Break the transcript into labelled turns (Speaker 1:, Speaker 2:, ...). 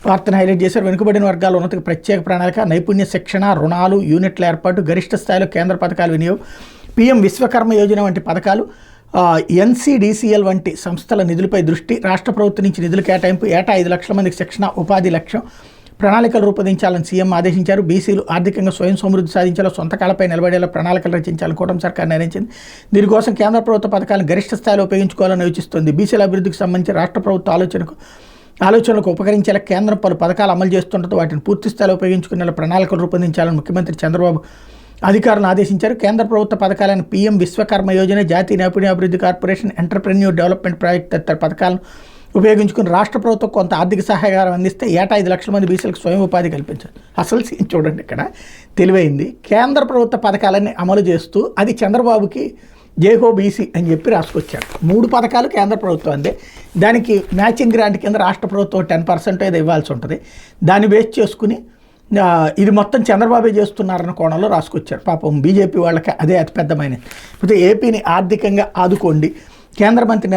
Speaker 1: వార్తను హైలైట్ చేశారు. వెనుకబడిన వర్గాల ఉన్నతికి ప్రత్యేక ప్రణాళిక, నైపుణ్య శిక్షణ, రుణాలు, యూనిట్ల ఏర్పాటు, గరిష్ట స్థాయిలో కేంద్ర పథకాల వినియోగం, పీఎం విశ్వకర్మ యోజన వంటి పథకాలు, ఎన్సీడీసీఎల్ వంటి సంస్థల నిధులపై దృష్టి, రాష్ట్ర ప్రభుత్వం నుంచి నిధులు కేటాయింపు, ఏటా 5 లక్షల మందికి శిక్షణ, ఉపాధి లక్ష్యం, ప్రణాళికలు రూపొందించాలని సీఎం ఆదేశించారు. బీసీలు ఆర్థికంగా స్వయం సమృద్ధి సాధించాలో, సొంత కాళ్ళపై నిలబడేలా ప్రణాళికలు రచించాలని కూటమి సర్కార్ నిర్ణయించింది. దీనికోసం కేంద్ర ప్రభుత్వ పథకాలను గరిష్ట స్థాయిలో ఉపయోగించుకోవాలని యోచిస్తోంది. బీసీల అభివృద్ధికి సంబంధించి రాష్ట్ర ప్రభుత్వ ఆలోచనలకు ఉపకరించేలా కేంద్రం పలు పథకాలు అమలు చేస్తుండటంతో వాటిని పూర్తి స్థాయిలో ఉపయోగించుకునేలా ప్రణాళికలు రూపొందించాలని ముఖ్యమంత్రి చంద్రబాబు అధికారులను ఆదేశించారు. కేంద్ర ప్రభుత్వ పథకాలను పీఎం విశ్వకర్మ యోజన, జాతీయ నైపుణ్యాభివృద్ధి కార్పొరేషన్, ఎంటర్ప్రెన్యూర్ డెవలప్మెంట్ ప్రాజెక్ట్ తదితర పథకాలను ఉపయోగించుకుని రాష్ట్ర ప్రభుత్వం కొంత ఆర్థిక సహాయం అందిస్తే ఏటా 5 లక్షల మంది బీసీలకు స్వయం ఉపాధి కల్పించారు. అసలు చూడండి, ఇక్కడ తెలివైంది. కేంద్ర ప్రభుత్వ పథకాలన్నీ అమలు చేస్తూ అది చంద్రబాబుకి జేహో బీసీ అని చెప్పి రాసుకొచ్చాడు. 3 పథకాలు కేంద్ర ప్రభుత్వం అందే, దానికి మ్యాచింగ్ గ్రాంట్ కింద రాష్ట్ర ప్రభుత్వం 10% ఏదో ఇవ్వాల్సి ఉంటుంది. దాన్ని బేస్ చేసుకుని ఇది మొత్తం చంద్రబాబే చేస్తున్నారన్న కోణంలో రాసుకొచ్చారు. పాపం బీజేపీ వాళ్ళకి అదే అతిపెద్దమైనది. అయితే ఏపీని ఆర్థికంగా ఆదుకోండి, కేంద్ర మంత్రి